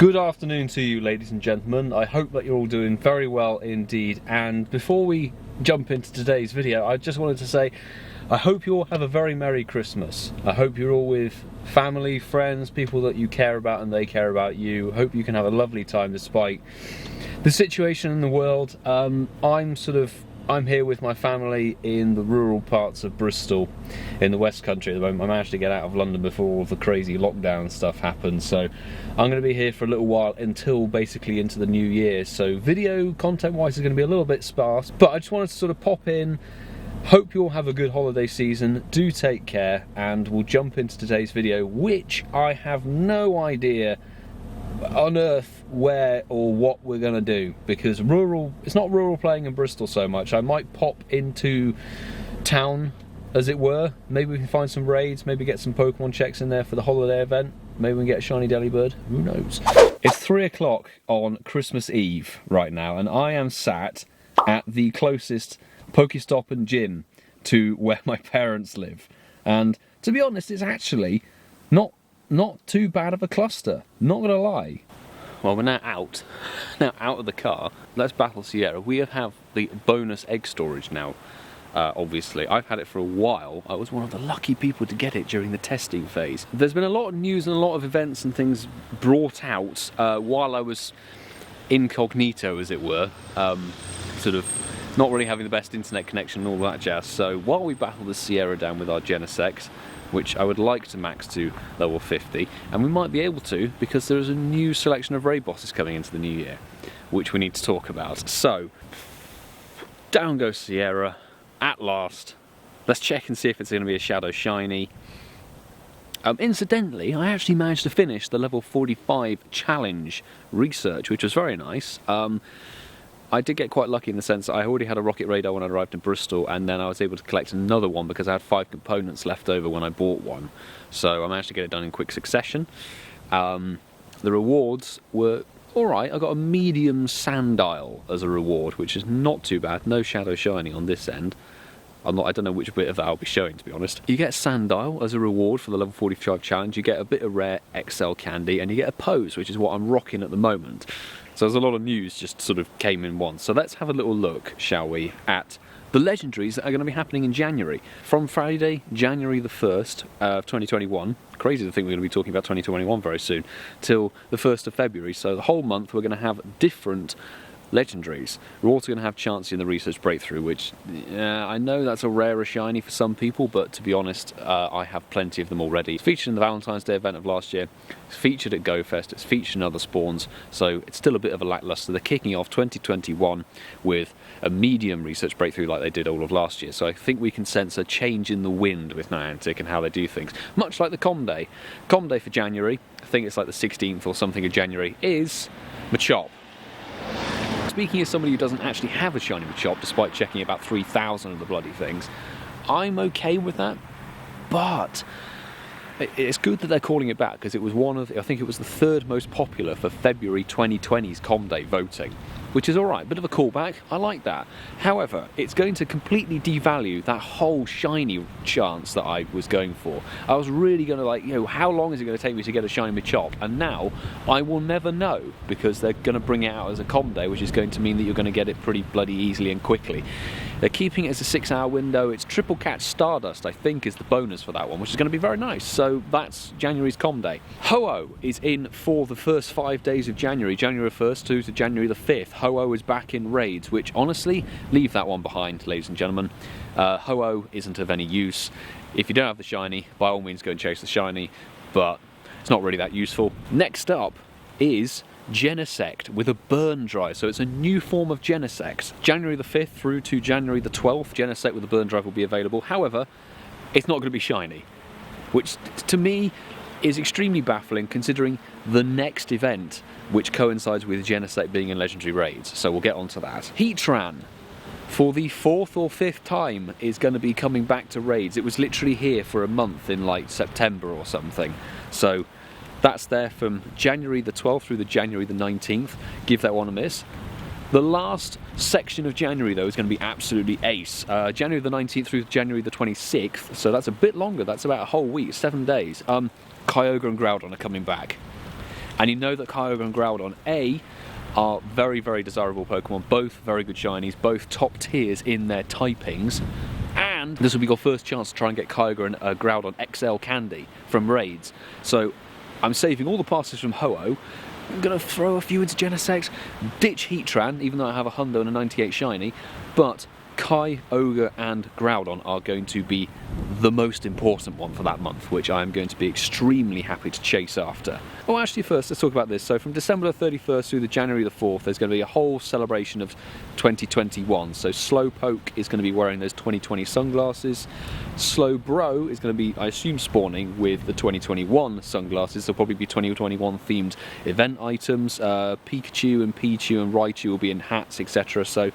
Good afternoon to you, ladies and gentlemen. I hope that you're all doing very well indeed. And before we jump into today's video, I just wanted to say I hope you all have a very Merry Christmas. I hope you're all with family, friends, people that you care about and they care about you. Hope you can have a lovely time despite the situation in the world. I'm here with my family in the rural parts of Bristol in the West Country at the moment. I managed to get out of London before all the crazy lockdown stuff happened, so I'm going to be here for a little while until basically into the new year. So video content wise is going to be a little bit sparse, but I just wanted to sort of pop in. Hope you all have a good holiday season, do take care, and we'll jump into today's video, which I have no idea on earth where or what we're gonna do, because it's not rural playing in Bristol so much. I might pop into town, as it were. Maybe we can find some raids, maybe get some Pokemon checks in there for the holiday event. Maybe we can get a shiny Delibird, who knows. It's 3 o'clock on Christmas Eve right now, and I am sat at the closest Pokestop and gym to where my parents live. And to be honest, it's actually not too bad of a cluster, not gonna lie. Well, we're now out of the car. Let's battle Sierra. We have the bonus egg storage now, obviously. I've had it for a while. I was one of the lucky people to get it during the testing phase. There's been a lot of news and a lot of events and things brought out while I was incognito, as it were, sort of not really having the best internet connection and all that jazz. So while we battle the Sierra down with our Genesect, which I would like to max to level 50, and we might be able to because there is a new selection of raid bosses coming into the new year, which we need to talk about. So, down goes Sierra, at last. Let's check and see if it's going to be a Shadow Shiny. Incidentally, I actually managed to finish the level 45 challenge research, which was very nice. I did get quite lucky in the sense that I already had a rocket radar when I arrived in Bristol, and then I was able to collect another one because I had 5 components left over when I bought one. So I managed to get it done in quick succession. The rewards were alright. I got a medium Sandile as a reward, which is not too bad. No Shadow Shiny on this end. I don't know which bit of that I'll be showing, to be honest. You get Sandile as a reward for the level 45 challenge, you get a bit of rare XL candy, and you get a pose, which is what I'm rocking at the moment. So there's a lot of news just sort of came in once. So let's have a little look, shall we, at the Legendaries that are going to be happening in January. From Friday, January the 1st of 2021, crazy to think we're going to be talking about 2021 very soon, till the 1st of February. So the whole month we're going to have different Legendaries. We're also going to have Chansey in the Research Breakthrough, which I know that's a rarer shiny for some people, but to be honest, I have plenty of them already. It's featured in the Valentine's Day event of last year, it's featured at GoFest, it's featured in other spawns, so it's still a bit of a lackluster. They're kicking off 2021 with a medium Research Breakthrough like they did all of last year, so I think we can sense a change in the wind with Niantic and how they do things. Much like the Com Day. Com Day for January, I think it's like the 16th or something of January, is Machop. Speaking as somebody who doesn't actually have a shiny Machop, despite checking about 3,000 of the bloody things, I'm okay with that, but it's good that they're calling it back, because it was I think it was the 3rd most popular for February 2020's Com Day voting, which is alright, bit of a callback, I like that. However, it's going to completely devalue that whole shiny chance that I was going for. I was really going to how long is it going to take me to get a shiny Machop? And now, I will never know, because they're going to bring it out as a Com Day, which is going to mean that you're going to get it pretty bloody easily and quickly. They're keeping it as a 6-hour window. It's Triple Catch Stardust, I think, is the bonus for that one, which is going to be very nice. So that's January's Com Day. Ho-Oh is in for the first 5 days of January, January 1st to January the 5th. Ho-Oh is back in raids, which honestly, leave that one behind, ladies and gentlemen. Ho-Oh isn't of any use. If you don't have the shiny, by all means go and chase the shiny, but it's not really that useful. Next up is Genesect with a burn drive, so it's a new form of Genesect. January the 5th through to January the 12th, Genesect with a burn drive will be available. However, it's not going to be shiny, which to me is extremely baffling considering the next event, which coincides with Genesect being in Legendary Raids, so we'll get onto that. Heatran, for the 4th or 5th time, is going to be coming back to raids. It was literally here for a month in like September or something, so that's there from January the 12th through to January the 19th. Give that one a miss. The last section of January, though, is going to be absolutely ace. January the 19th through to January the 26th, so that's a bit longer. That's about a whole week, 7 days. Kyogre and Groudon are coming back. And you know that Kyogre and Groudon, A, are very, very desirable Pokemon, both very good shinies, both top tiers in their typings, and this will be your first chance to try and get Kyogre and Groudon XL Candy from raids. So I'm saving all the passes from Ho-Oh. I'm going to throw a few into Genesect, ditch Heatran, even though I have a Hundo and a 98 shiny, but Kyogre and Groudon are going to be the most important one for that month, which I am going to be extremely happy to chase after. Oh, actually first, let's talk about this. So from December the 31st through the January the 4th, there's going to be a whole celebration of 2021. So Slowpoke is going to be wearing those 2020 sunglasses. Slowbro is going to be, I assume, spawning with the 2021 sunglasses. There'll probably be 2021 themed event items. Pikachu and Pichu and Raichu will be in hats, etc. So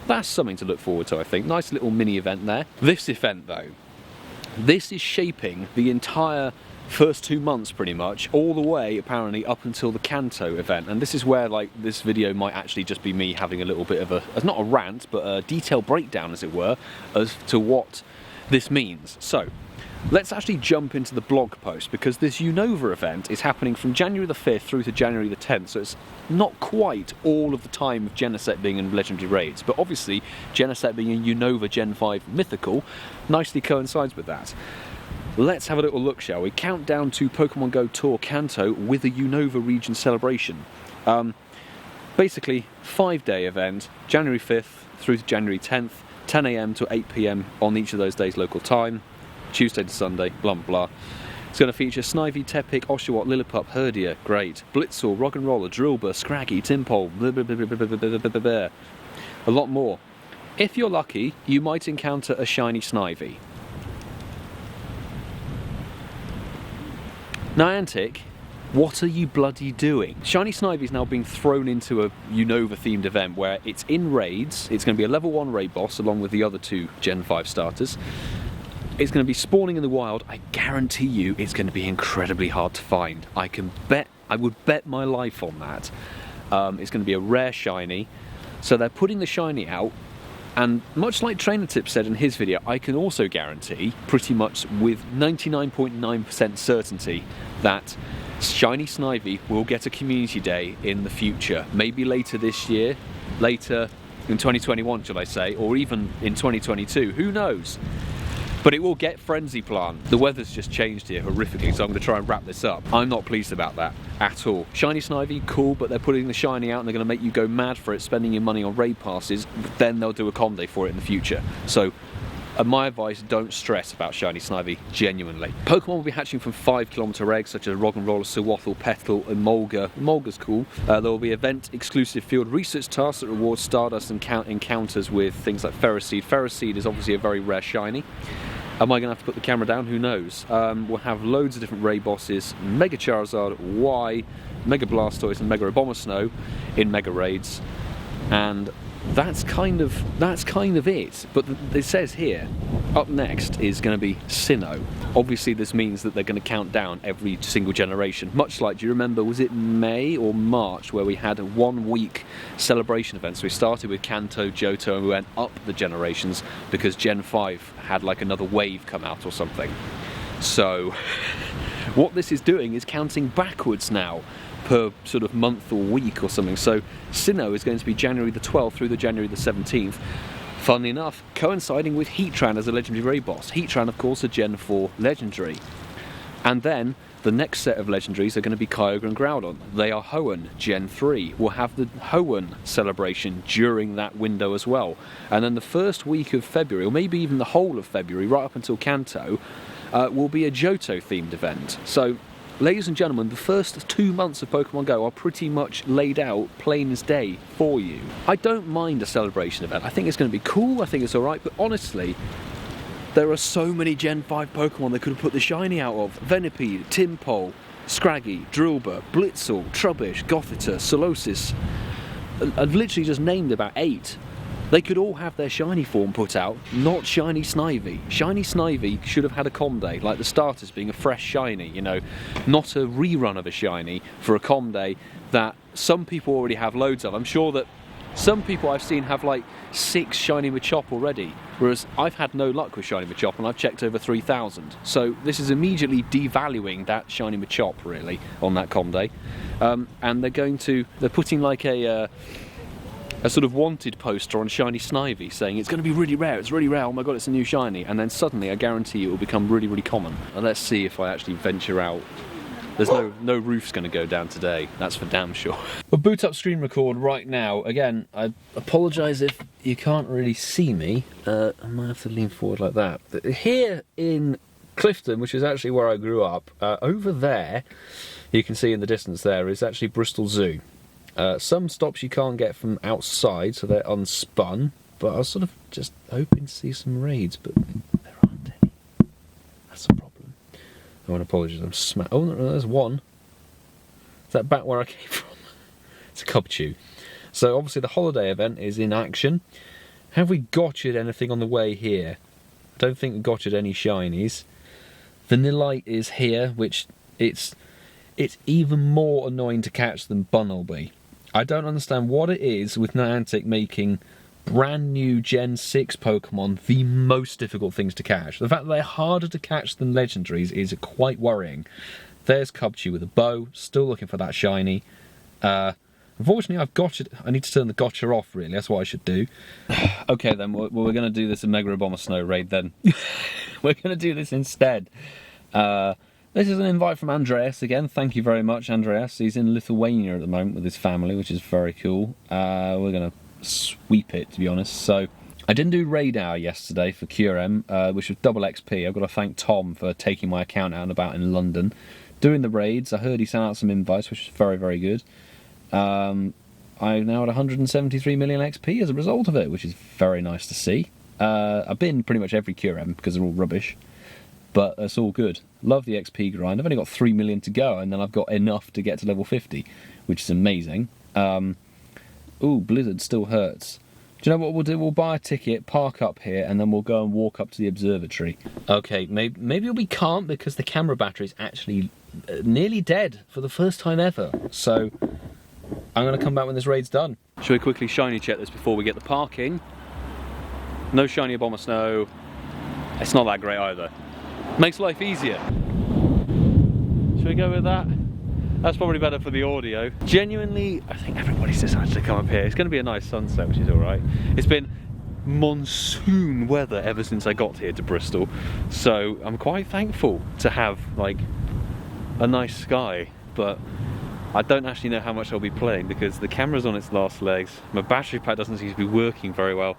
that's something to look forward to, I think. Nice little mini event there. This event, though, this is shaping the entire first 2 months, pretty much, all the way, apparently, up until the Kanto event. And this is where, like, this video might actually just be me having a little bit of a, not a rant, but a detailed breakdown, as it were, as to what this means. So, let's actually jump into the blog post, because this Unova event is happening from January the 5th through to January the 10th, so it's not quite all of the time of Genesect being in Legendary Raids, but obviously Genesect being in Unova Gen 5 Mythical nicely coincides with that. Let's have a little look, shall we? Countdown to Pokemon Go Tour Kanto with a Unova region celebration. Basically, 5-day event, January 5th through to January 10th, 10 AM to 8 PM on each of those days local time. Tuesday to Sunday, blah blah. It's going to feature Snivy, Tepig, Oshawott, Lillipup, Herdier, great. Blitzel, Rock'n'Roller, Drillbur, Scraggy, Timpole, blah, blah, blah, blah, blah, blah, blah, blah. A lot more. If you're lucky, you might encounter a shiny Snivy. Niantic, what are you bloody doing? Shiny Snivy is now being thrown into a Unova themed event where it's in raids. It's going to be a level 1 raid boss along with the other 2 Gen 5 starters. It's going to be spawning in the wild. I guarantee you it's going to be incredibly hard to find. I would bet my life on that. It's going to be a rare shiny. So they're putting the shiny out, and much like Trainer Tip said in his video, I can also guarantee, pretty much with 99.9% certainty, that shiny Snivy will get a community day in the future. Maybe later this year, later in 2021, shall I say, or even in 2022, who knows? But it will get Frenzy Plant. The weather's just changed here horrifically, so I'm going to try and wrap this up. I'm not pleased about that at all. Shiny Snivy, cool, but they're putting the shiny out and they're going to make you go mad for it, spending your money on raid passes, then they'll do a con day for it in the future. So, my advice, don't stress about shiny Snivy, genuinely. Pokemon will be hatching from 5km eggs, such as Rock'n'Roller, Sewathel, Petal, and Molga. Molga's cool. There will be event-exclusive field research tasks that reward Stardust and encounters with things like Ferroseed. Ferroseed is obviously a very rare shiny. Am I going to have to put the camera down? Who knows? We'll have loads of different raid bosses, Mega Charizard, Y, Mega Blastoise, and Mega Abomasnow in Mega Raids, and that's kind of it. But it says here, up next is going to be Sinnoh. Obviously this means that they're going to count down every single generation, much like, do you remember, was it May or March, where we had a 1-week celebration event? So we started with Kanto, Johto, and we went up the generations because Gen 5 had like another wave come out or something. So what this is doing is counting backwards now per sort of month or week or something. So Sinnoh is going to be January the 12th through the January the 17th. Funnily enough, coinciding with Heatran as a legendary raid boss. Heatran, of course, a Gen 4 legendary. And then the next set of legendaries are going to be Kyogre and Groudon. They are Hoenn, Gen 3. We'll have the Hoenn celebration during that window as well. And then the first week of February, or maybe even the whole of February, right up until Kanto, will be a Johto-themed event. So, ladies and gentlemen, the first 2 months of Pokemon Go are pretty much laid out plain as day for you. I don't mind a celebration event. I think it's going to be cool, I think it's alright, but honestly, there are so many Gen 5 Pokemon they could have put the shiny out of. Venipede, Timpole, Scraggy, Drillbur, Blitzel, Trubbish, Gothita, Solosis. I've literally just named about 8. They could all have their shiny form put out, not shiny Snivy. Shiny Snivy should have had a com day, like the starters being a fresh shiny, you know, not a rerun of a shiny for a com day that some people already have loads of. I'm sure that Some people I've seen have like 6 shiny Machop already, whereas I've had no luck with shiny Machop and I've checked over 3,000. So this is immediately devaluing that shiny Machop really on that com day. And they're putting like a sort of wanted poster on shiny Snivy saying it's going to be really rare, it's really rare, oh my god, it's a new shiny, and then suddenly I guarantee it will become really, really common. And let's see if I actually venture out. There's no roof's going to go down today, that's for damn sure. We'll boot up screen record right now. Again, I apologise if you can't really see me. I might have to lean forward like that. Here in Clifton, which is actually where I grew up, over there, you can see in the distance there, is actually Bristol Zoo. Some stops you can't get from outside, so they're unspun, but I was sort of just hoping to see some raids, but there aren't any. That's a problem. I want to apologise, oh, no, there's one. Is that back where I came from? It's a Cubchew. So obviously the holiday event is in action. Have we gotcha'd anything on the way here? I don't think we gotcha'd any shinies. Vanillite is here, which it's even more annoying to catch than Bunnelby. I don't understand what it is with Niantic making brand new Gen 6 Pokemon the most difficult things to catch. The fact that they're harder to catch than Legendaries is quite worrying. There's Cubchew with a bow, still looking for that shiny. Unfortunately, I need to turn the gotcha off, really, that's what I should do. Okay then, we're going to do this Mega Abomasnow raid then. We're going to do this instead. This is an invite from Andreas again. Thank you very much, Andreas. He's in Lithuania at the moment with his family, which is very cool. We're going to sweep it, to be honest. So, I didn't do Raid Hour yesterday for QRM, which was double XP. I've got to thank Tom for taking my account out and about in London. Doing the raids, I heard he sent out some invites, which is very, very good. I'm now at 173 million XP as a result of it, which is very nice to see. I've been pretty much every QRM because they're all rubbish. But it's all good. Love the XP grind. I've only got 3 million to go, and then I've got enough to get to level 50, which is amazing. Ooh, Blizzard still hurts. Do you know what we'll do? We'll buy a ticket, park up here, and then we'll go and walk up to the observatory. Okay, maybe we can't because the camera battery is actually nearly dead for the first time ever. So I'm going to come back when this raid's done. Shall we quickly shiny check this before we get the parking? No shiny Abomasnow. It's not that great either. Makes life easier. Should we go with that? That's probably better for the audio. Genuinely, I think everybody's decided to come up here. It's going to be a nice sunset, which is alright. It's been monsoon weather ever since I got here to Bristol, so I'm quite thankful to have like a nice sky, but I don't actually know how much I'll be playing because the camera's on its last legs, my battery pack doesn't seem to be working very well,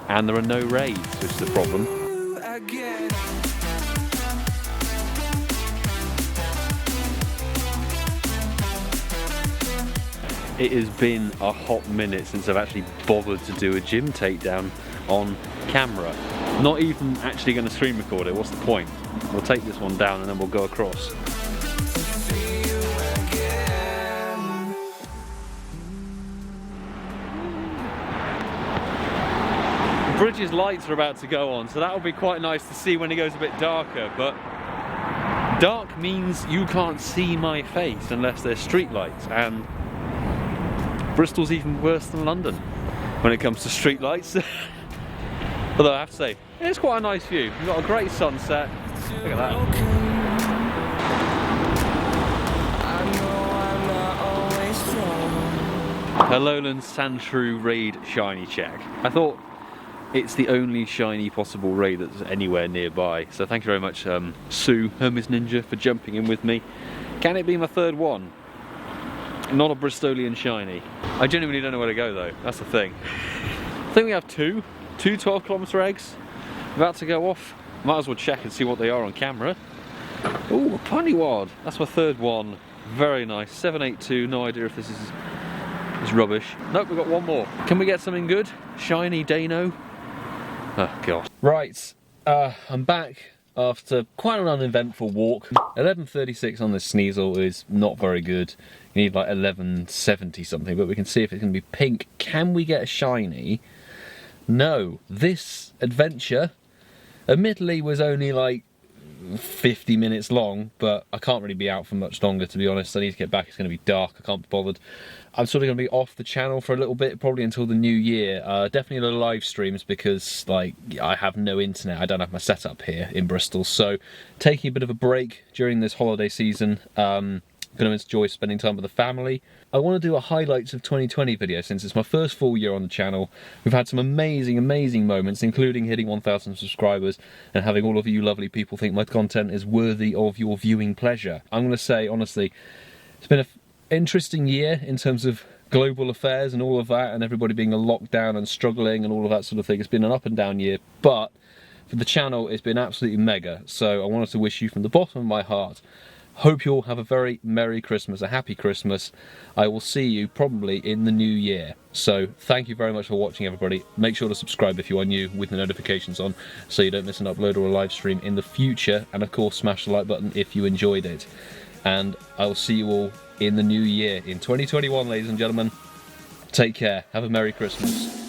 and there are no raids, which is the problem. It has been a hot minute since I've actually bothered to do a gym takedown on camera. Not even actually going to screen record it, what's the point? We'll take this one down and then we'll go across. The bridge's lights are about to go on, so that'll be quite nice to see when it goes a bit darker, but dark means you can't see my face unless there's street lights, and Bristol's even worse than London when it comes to street lights. Although I have to say, it's quite a nice view. We've got a great sunset. Look at that. Alolan Sandshrew raid shiny check. I thought it's the only shiny possible raid that's anywhere nearby. So thank you very much, Sue, HermesNinja, for jumping in with me. Can it be my third one? Not a Bristolian shiny. I genuinely don't know where to go though, that's the thing. I think we have two 12km eggs about to go off. Might as well check and see what they are on camera. Ooh, a Punnywad. That's my third one. Very nice. 782, no idea if this is rubbish. Nope, we've got one more. Can we get something good? Shiny Dano? Oh god. Right, I'm back after quite an uneventful walk. 11:36 on this Sneasel is not very good. You need like 11:70 something, but we can see if it's going to be pink. Can we get a shiny? No. This adventure, admittedly, was only like 50 minutes long, but I can't really be out for much longer, to be honest. I need to get back. It's going to be dark. I can't be bothered. I'm sort of going to be off the channel for a little bit, probably until the new year. Definitely no live streams because, like, I have no internet. I don't have my setup here in Bristol. So, taking a bit of a break during this holiday season. Going to enjoy spending time with the family. I want to do a highlights of 2020 video since it's my first full year on the channel. We've had some amazing, amazing moments, including hitting 1,000 subscribers and having all of you lovely people think my content is worthy of your viewing pleasure. I'm going to say, honestly, it's been an interesting year in terms of global affairs and all of that, and everybody being in lockdown and struggling and all of that sort of thing. It's been an up and down year, but for the channel, it's been absolutely mega. So I wanted to wish you from the bottom of my heart, hope you all have a very Merry Christmas, a Happy Christmas. I will see you probably in the new year. So thank you very much for watching, everybody. Make sure to subscribe if you are new with the notifications on so you don't miss an upload or a live stream in the future. And of course, smash the like button if you enjoyed it. And I will see you all in the new year, in 2021, ladies and gentlemen. Take care. Have a Merry Christmas.